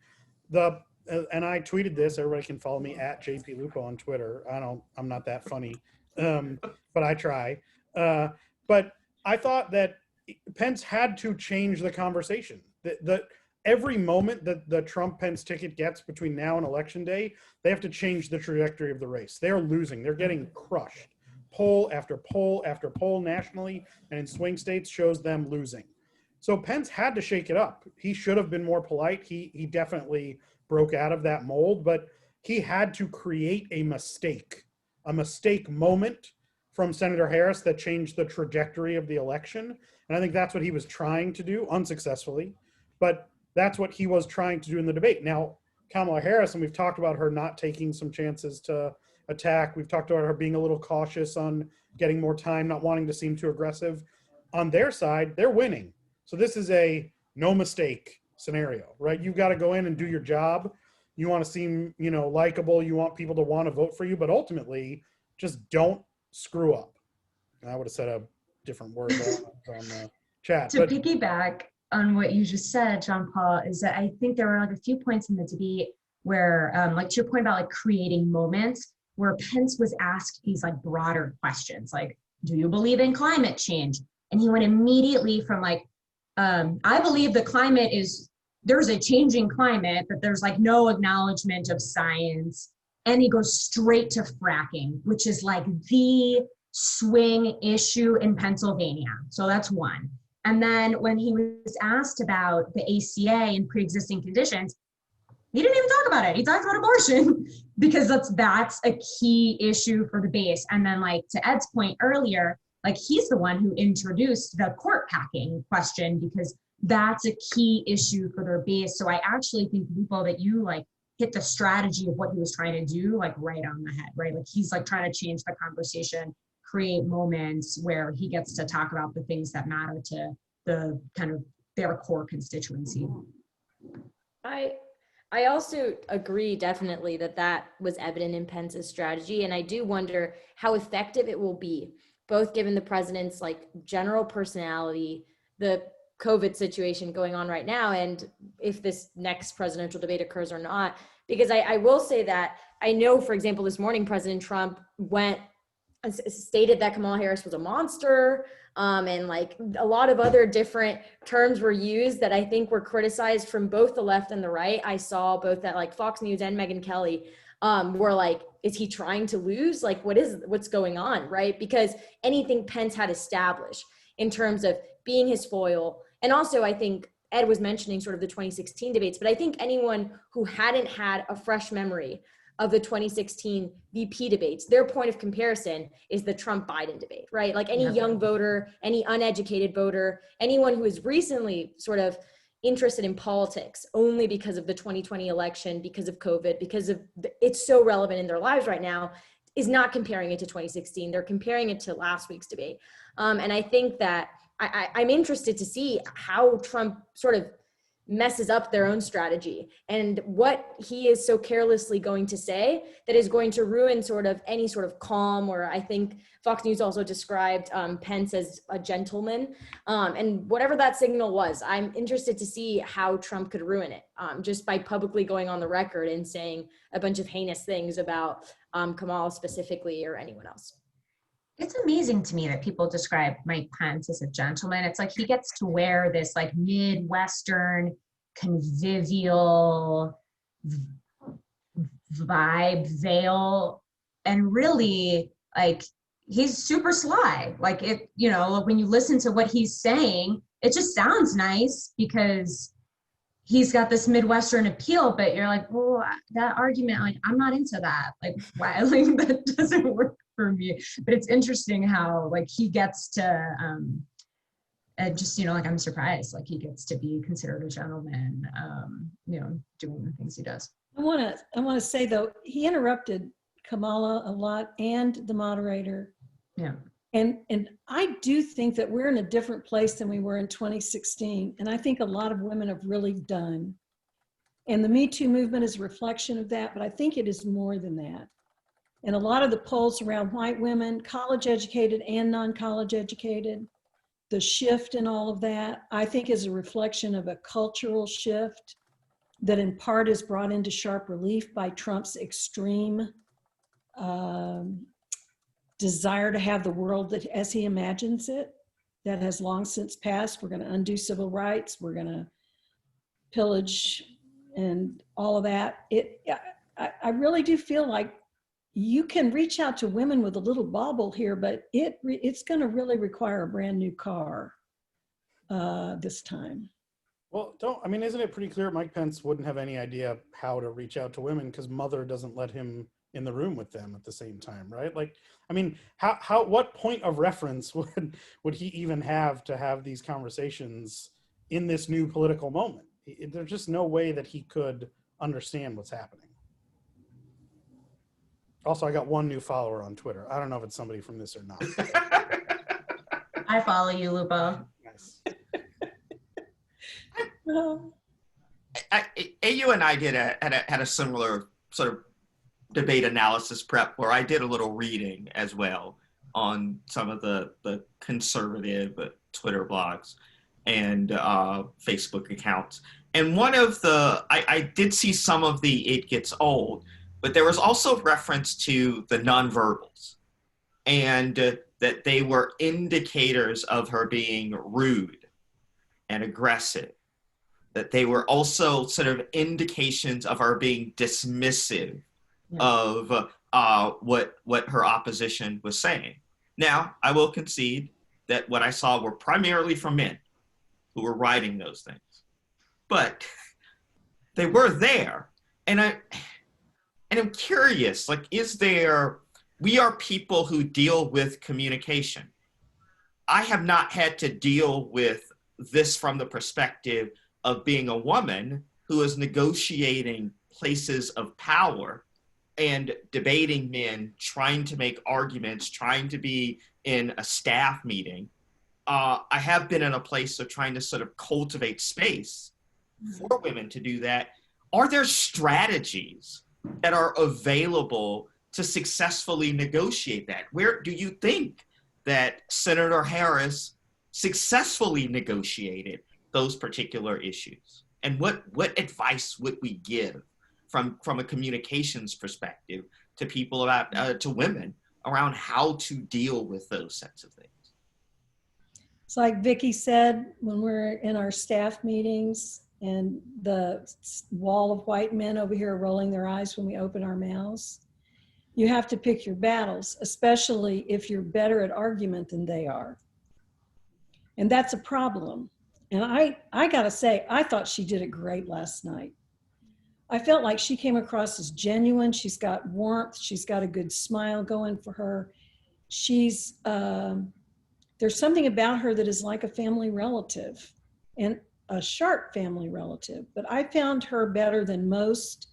And I tweeted this, everybody can follow me at JP Lupo on Twitter. I'm not that funny, but I try. But I thought that Pence had to change the conversation. Every moment that the Trump-Pence ticket gets between now and Election Day, they have to change the trajectory of the race. They're losing. They're getting crushed. Poll after poll after poll nationally and in swing states shows them losing. So Pence had to shake it up. He should have been more polite. He definitely broke out of that mold, but he had to create a mistake moment from Senator Harris that changed the trajectory of the election. And I think that's what he was trying to do, unsuccessfully, but that's what he was trying to do in the debate. Now, Kamala Harris, and we've talked about her not taking some chances to attack. We've talked about her being a little cautious on getting more time, not wanting to seem too aggressive. On their side, they're winning. So this is a no mistake scenario, right? You've got to go in and do your job. You want to seem, likable. You want people to want to vote for you, but ultimately just don't screw up. And I would have said a different word on the chat. To piggyback on what you just said, Jon Paul, is that I think there were like a few points in the debate where, like to your point about like creating moments, where Pence was asked these like broader questions, like, do you believe in climate change? And he went immediately from like, I believe the climate there's a changing climate, but there's like no acknowledgement of science. And he goes straight to fracking, which is like the swing issue in Pennsylvania. So that's one. And then when he was asked about the ACA and pre-existing conditions, he didn't even talk about it. He talked about abortion because that's a key issue for the base. And then like to Ed's point earlier, like he's the one who introduced the court packing question because that's a key issue for their base. So I actually think, Lupo, that you like hit the strategy of what he was trying to do like right on the head, right? Like he's like trying to change the conversation, create moments where he gets to talk about the things that matter to the kind of their core constituency. I also agree definitely that was evident in Pence's strategy. And I do wonder how effective it will be, both given the president's like general personality, the COVID situation going on right now, and if this next presidential debate occurs or not. Because I will say that I know, for example, this morning, President Trump went stated that Kamala Harris was a monster, and like a lot of other different terms were used that I think were criticized from both the left and the right. I saw both that like Fox News and Megyn Kelly were like, is he trying to lose? Like, what's going on, right? Because anything Pence had established in terms of being his foil, and also I think Ed was mentioning sort of the 2016 debates, but I think anyone who hadn't had a fresh memory of the 2016 VP debates, their point of comparison is the Trump-Biden debate, right? Like any young voter, any uneducated voter, anyone who is recently sort of interested in politics only because of the 2020 election, because of COVID, because of it's so relevant in their lives right now, is not comparing it to 2016. They're comparing it to last week's debate. And I think that I'm interested to see how Trump sort of messes up their own strategy and what he is so carelessly going to say that is going to ruin sort of any sort of calm, or I think Fox News also described Pence as a gentleman, and whatever that signal was, I'm interested to see how Trump could ruin it just by publicly going on the record and saying a bunch of heinous things about Kamala specifically or anyone else. It's amazing to me that people describe Mike Pence as a gentleman. It's like he gets to wear this like Midwestern convivial vibe veil, and really like he's super sly. Like it, you know, when you listen to what he's saying, it just sounds nice because he's got this Midwestern appeal, but you're like, well, that argument, like, I'm not into that. Like, why? Like, that doesn't work for me. But it's interesting how, like, he gets to, just, you know, like, I'm surprised, like, he gets to be considered a gentleman, you know, doing the things he does. I want to say, though, he interrupted Kamala a lot and the moderator. Yeah. And I do think that we're in a different place than we were in 2016. And I think a lot of women have really done. And the Me Too movement is a reflection of that, but I think it is more than that. And a lot of the polls around white women, college educated and non-college educated, the shift in all of that, I think is a reflection of a cultural shift that in part is brought into sharp relief by Trump's extreme desire to have the world that as he imagines it, that has long since passed. We're going to undo civil rights. We're going to pillage and all of that. I really do feel like you can reach out to women with a little bauble here, but it's going to really require a brand new car this time. Well, isn't it pretty clear Mike Pence wouldn't have any idea how to reach out to women because Mother doesn't let him in the room with them at the same time, right? Like, I mean, what point of reference would he even have to have these conversations in this new political moment? There's just no way that he could understand what's happening. Also, I got one new follower on Twitter. I don't know if it's somebody from this or not. I follow you, Lupo. Nice. AU and I had a similar sort of debate analysis prep where I did a little reading as well on some of the conservative Twitter blogs and Facebook accounts. And one of I did see some of the "it gets old," but there was also reference to the nonverbals and that they were indicators of her being rude and aggressive, that they were also sort of indications of her being dismissive of what her opposition was saying. Now, I will concede that what I saw were primarily from men who were writing those things, but they were there. And I'm curious, like, we are people who deal with communication. I have not had to deal with this from the perspective of being a woman who is negotiating places of power and debating men, trying to make arguments, trying to be in a staff meeting. I have been in a place of trying to sort of cultivate space for women to do that. Are there strategies that are available to successfully negotiate that? Where do you think that Senator Harris successfully negotiated those particular issues? And what advice would we give from a communications perspective to people to women around how to deal with those sorts of things? It's like Vicki said, when we're in our staff meetings and the wall of white men over here rolling their eyes when we open our mouths, you have to pick your battles, especially if you're better at argument than they are. And that's a problem. And I gotta say, I thought she did it great last night. I felt like she came across as genuine. She's got warmth. She's got a good smile going for her. She's, there's something about her that is like a family relative, and a sharp family relative. But I found her better than most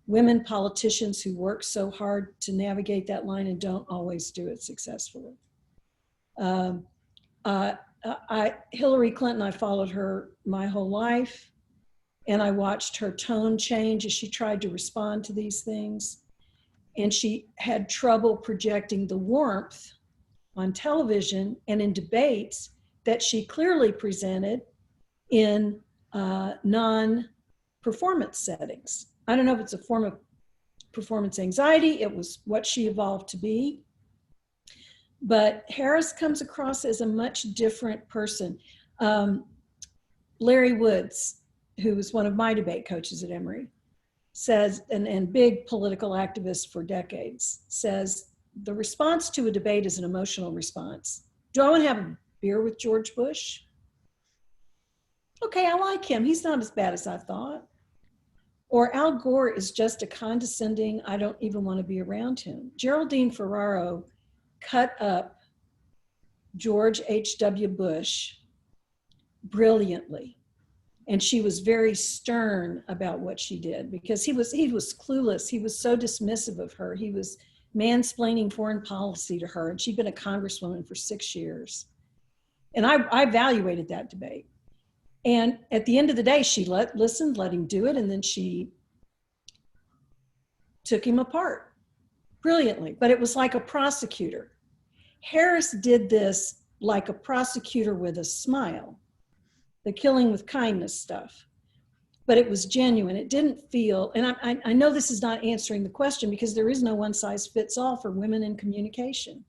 women politicians who work so hard to navigate that line and don't always do it successfully. Hillary Clinton, I followed her my whole life, and I watched her tone change as she tried to respond to these things. And she had trouble projecting the warmth on television and in debates that she clearly presented in non-performance settings. I don't know if it's a form of performance anxiety. It was what she evolved to be. But Harris comes across as a much different person. Larry Woods, who was one of my debate coaches at Emory, says, and big political activist for decades, says, the response to a debate is an emotional response. Do I want to have a beer with George Bush? Okay, I like him. He's not as bad as I thought. Or Al Gore is just a condescending, I don't even want to be around him. Geraldine Ferraro cut up George H.W. Bush brilliantly. And she was very stern about what she did because he was clueless. He was so dismissive of her. He was mansplaining foreign policy to her, and she'd been a congresswoman for 6 years. And I evaluated that debate. And at the end of the day, she listened, let him do it, and then she took him apart brilliantly. But it was like a prosecutor. Harris did this like a prosecutor with a smile, the killing with kindness stuff. But it was genuine. It didn't feel, and I know this is not answering the question because there is no one size fits all for women in communication.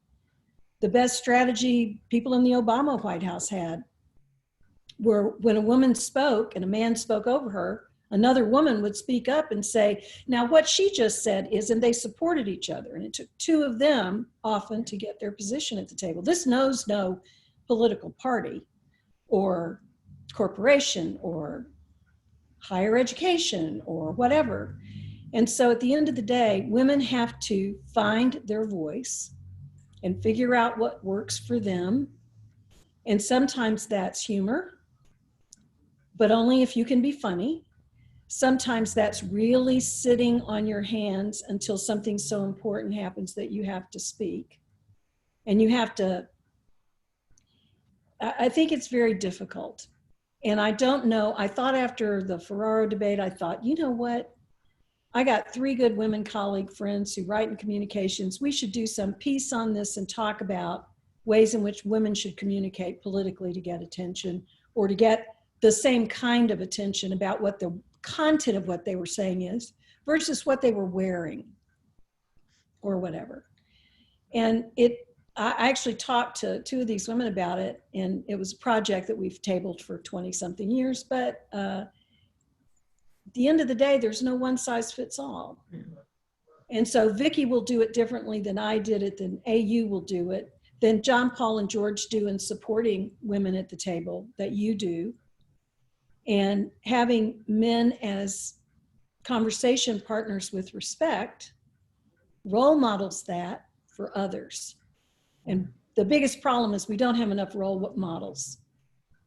The best strategy people in the Obama White House had were when a woman spoke and a man spoke over her, another woman would speak up and say, now what she just said is, and they supported each other. And it took two of them often to get their position at the table. This knows no political party or corporation or higher education or whatever. And so at the end of the day, women have to find their voice and figure out what works for them. And sometimes that's humor, but only if you can be funny. Sometimes that's really sitting on your hands until something so important happens that you have to speak. And you have to, I think it's very difficult. And I don't know, I thought after the Ferraro debate, I thought, you know what? I got 3 good women colleague friends who write in communications. We should do some piece on this and talk about ways in which women should communicate politically to get attention or to get the same kind of attention about what the content of what they were saying is versus what they were wearing or whatever. And I actually talked to 2 of these women about it, and it was a project that we've tabled for 20-something years, but at the end of the day, there's no one size fits all. And so Vicki will do it differently than I did it, than AU will do it, than Jon Paul and George do in supporting women at the table that you do. And having men as conversation partners with respect role models that for others. And the biggest problem is we don't have enough role models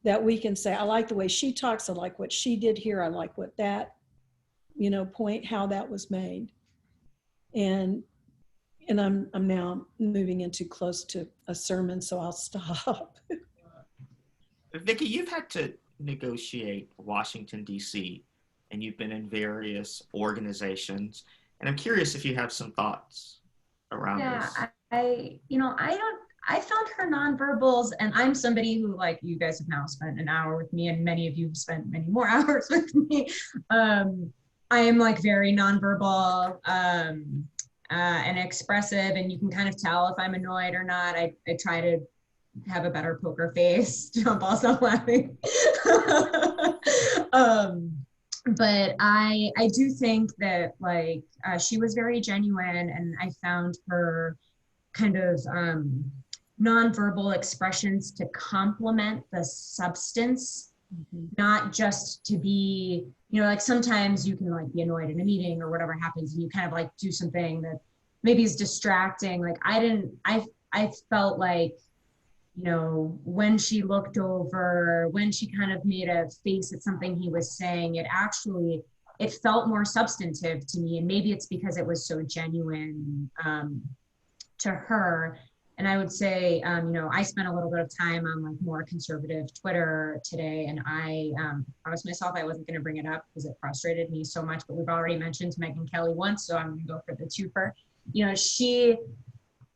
that we can say, I like the way she talks, I like what she did here, I like what that, point, how that was made. And I'm now moving into close to a sermon, so I'll stop. Vicki, you've had to negotiate Washington, D.C., and you've been in various organizations. And I'm curious if you have some thoughts around this. I found her nonverbals, and I'm somebody who, like, you guys have now spent an hour with me, and many of you have spent many more hours with me. I am like very nonverbal. and expressive, and you can kind of tell if I'm annoyed or not. I try to have a better poker face. Jon Paul, stop laughing. But I do think that like she was very genuine, and I found her kind of nonverbal expressions to complement the substance, not just to be, you know, like sometimes you can like be annoyed in a meeting or whatever happens, and you kind of like do something that maybe is distracting. Like I felt like, you know, when she looked over, when she kind of made a face at something he was saying, it felt more substantive to me. And maybe it's because it was so genuine to her. And I would say, you know, I spent a little bit of time on like more conservative Twitter today, and I promised myself I wasn't going to bring it up because it frustrated me so much, but we've already mentioned Megyn Kelly once, so I'm going to go for the twofer. You know, she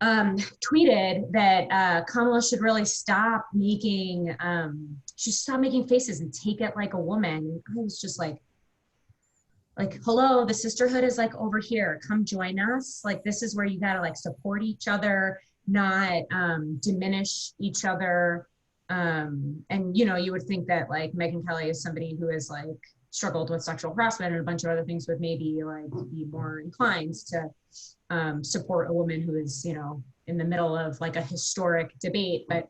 tweeted that Kamala should really stop making faces and take it like a woman. I was just like, hello, the sisterhood is like over here. Come join us. Like, this is where you gotta like support each other, not diminish each other. And you know, you would think that like Megyn Kelly is somebody who has like struggled with sexual harassment and a bunch of other things, would maybe like be more inclined to support a woman who is, you know, in the middle of like a historic debate. But,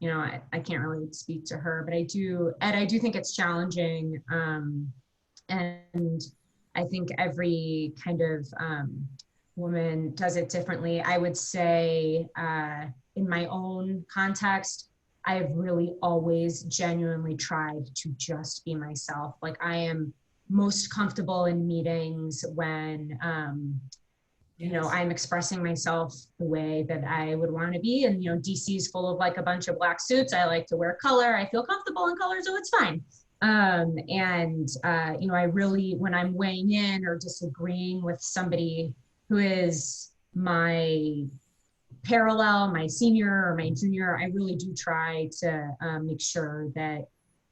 you know, I can't really speak to her, but I do think it's challenging. And I think every kind of woman does it differently. I would say in my own context, I've really always genuinely tried to just be myself. Like, I am most comfortable in meetings when, you know, I'm expressing myself the way that I would want to be. And, you know, DC is full of like a bunch of black suits. I like to wear color. I feel comfortable in color, so it's fine. You know, I really, when I'm weighing in or disagreeing with somebody who is my parallel, my senior or my junior, I really do try to make sure that,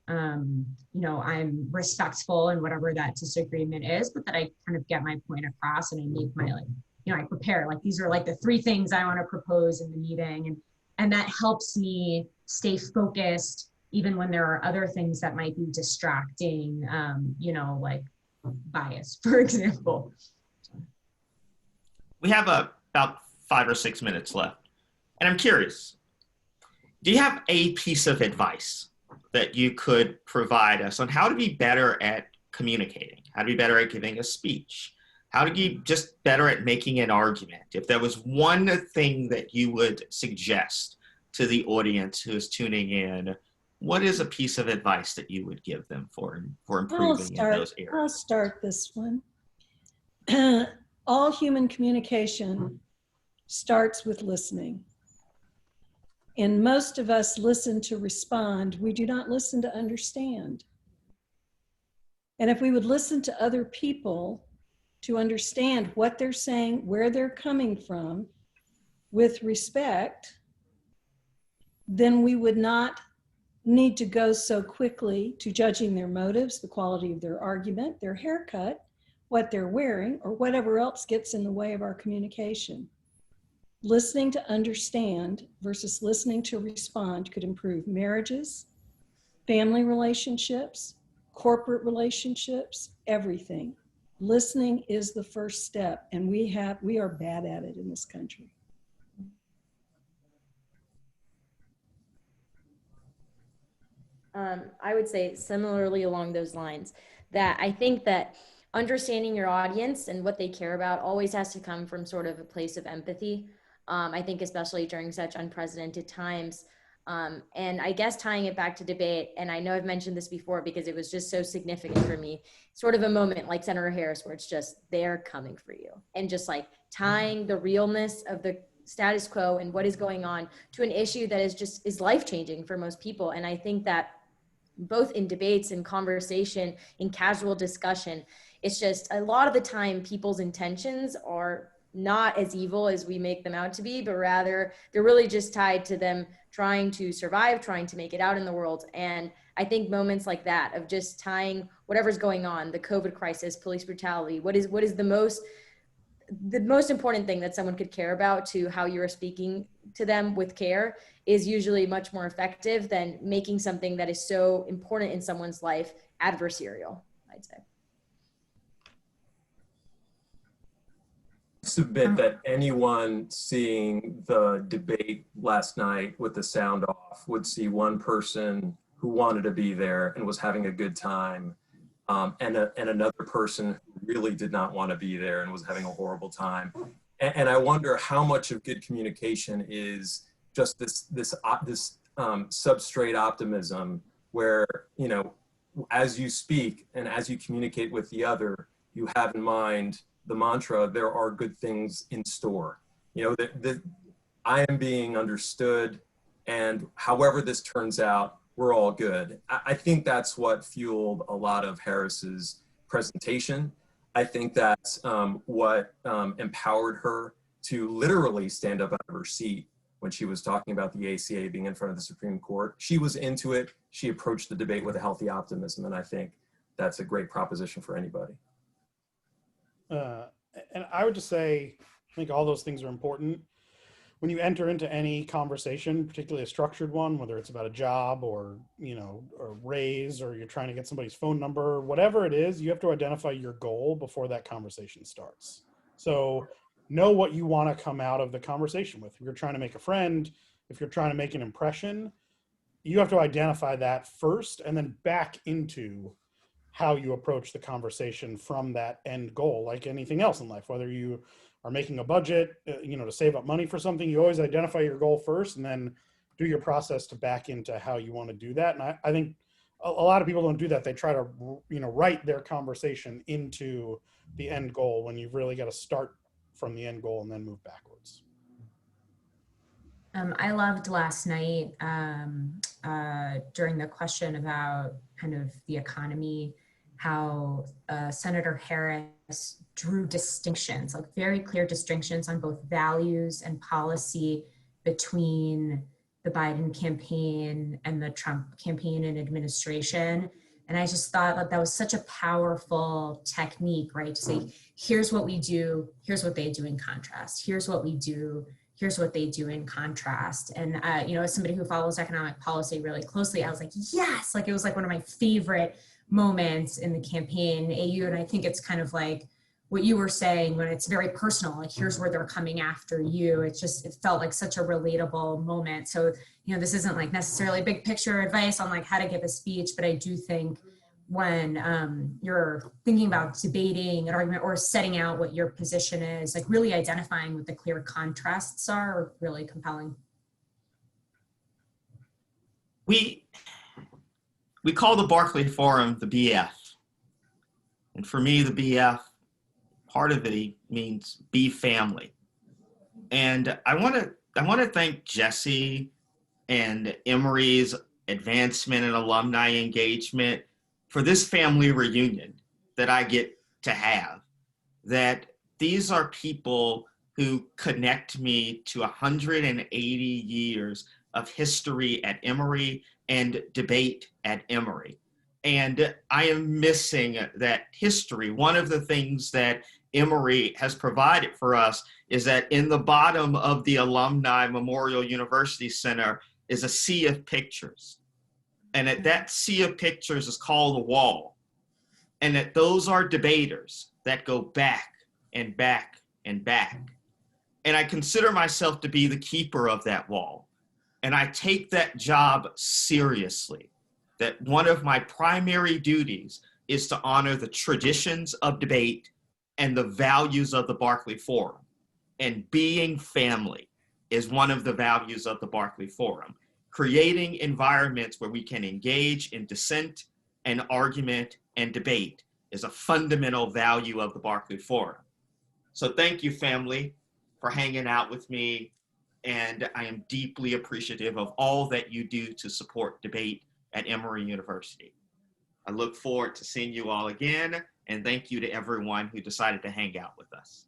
you know, I'm respectful in whatever that disagreement is, but that I kind of get my point across and I make my, like, you know, I prepare, like, these are like the 3 things I want to propose in the meeting. And that helps me stay focused, even when there are other things that might be distracting, you know, like bias, for example. We have about 5 or 6 minutes left. And I'm curious, do you have a piece of advice that you could provide us on how to be better at communicating, how to be better at giving a speech, how to be just better at making an argument? If there was one thing that you would suggest to the audience who is tuning in, what is a piece of advice that you would give them for improving in those areas? I'll start this one. All human communication starts with listening. And most of us listen to respond. We do not listen to understand. And if we would listen to other people to understand what they're saying, where they're coming from, with respect, then we would not need to go so quickly to judging their motives, the quality of their argument, their haircut, what they're wearing, or whatever else gets in the way of our communication. Listening to understand versus listening to respond could improve marriages, family relationships, corporate relationships, everything. Listening is the first step, and we are bad at it in this country. I would say similarly along those lines, that I think that understanding your audience and what they care about always has to come from sort of a place of empathy. I think especially during such unprecedented times. And I guess tying it back to debate, and I know I've mentioned this before because it was just so significant for me, sort of a moment like Senator Harris where it's just, they're coming for you. And just like tying the realness of the status quo and what is going on to an issue that is life-changing for most people. And I think that both in debates and conversation, in casual discussion, it's just a lot of the time people's intentions are not as evil as we make them out to be, but rather they're really just tied to them trying to survive, trying to make it out in the world. And I think moments like that of just tying whatever's going on, the COVID crisis, police brutality, what is the most the most important thing that someone could care about to how you are speaking to them with care is usually much more effective than making something that is so important in someone's life adversarial, I'd say. Submit that anyone seeing the debate last night with the sound off would see one person who wanted to be there and was having a good time, and another person who really did not want to be there and was having a horrible time. And I wonder how much of good communication is just this substrate optimism, where, you know, as you speak and as you communicate with the other, you have in mind the mantra, there are good things in store. You know, that I am being understood, and however this turns out, we're all good. I think that's what fueled a lot of Harris's presentation. I think that's what empowered her to literally stand up out of her seat when she was talking about the ACA being in front of the Supreme Court. She was into it. She approached the debate with a healthy optimism, and I think that's a great proposition for anybody. And I would just say, I think all those things are important. When you enter into any conversation, particularly a structured one, whether it's about a job or, you know, or raise, or you're trying to get somebody's phone number, whatever it is, you have to identify your goal before that conversation starts. So know what you want to come out of the conversation with. If you're trying to make a friend, if you're trying to make an impression, you have to identify that first and then back into how you approach the conversation from that end goal. Like anything else in life, whether you are making a budget, you know, to save up money for something, you always identify your goal first and then do your process to back into how you want to do that. And I think a lot of people don't do that. They try to, you know, write their conversation into the end goal when you've really got to start from the end goal and then move backwards. I loved last night during the question about kind of the economy, how Senator Harris drew distinctions, like very clear distinctions on both values and policy between the Biden campaign and the Trump campaign and administration. And I just thought that that was such a powerful technique, right? To say, here's what we do, here's what they do in contrast. Here's what we do, here's what they do in contrast. And, you know, as somebody who follows economic policy really closely, I was like, yes, like it was like one of my favorite moments in the campaign, AU. And I think it's kind of like what you were saying when it's very personal, like here's where they're coming after you. It's just, it felt like such a relatable moment. So, you know, this isn't like necessarily big picture advice on like how to give a speech, but I do think when you're thinking about debating an argument or setting out what your position is, like really identifying what the clear contrasts are really compelling. We call the Barkley Forum the BF. And for me, the BF, part of it means be family. And I want to thank Jesse and Emory's advancement and alumni engagement for this family reunion that I get to have. That these are people who connect me to 180 years of history at Emory and debate at Emory. And I am missing that history. One of the things that Emory has provided for us is that in the bottom of the Alumni Memorial University Center is a sea of pictures. And that sea of pictures is called the wall. And that those are debaters that go back and back and back. And I consider myself to be the keeper of that wall. And I take that job seriously. That one of my primary duties is to honor the traditions of debate and the values of the Barkley Forum. And being family is one of the values of the Barkley Forum. Creating environments where we can engage in dissent and argument and debate is a fundamental value of the Barkley Forum. So thank you, family, for hanging out with me. And I am deeply appreciative of all that you do to support debate at Emory University. I look forward to seeing you all again, and thank you to everyone who decided to hang out with us.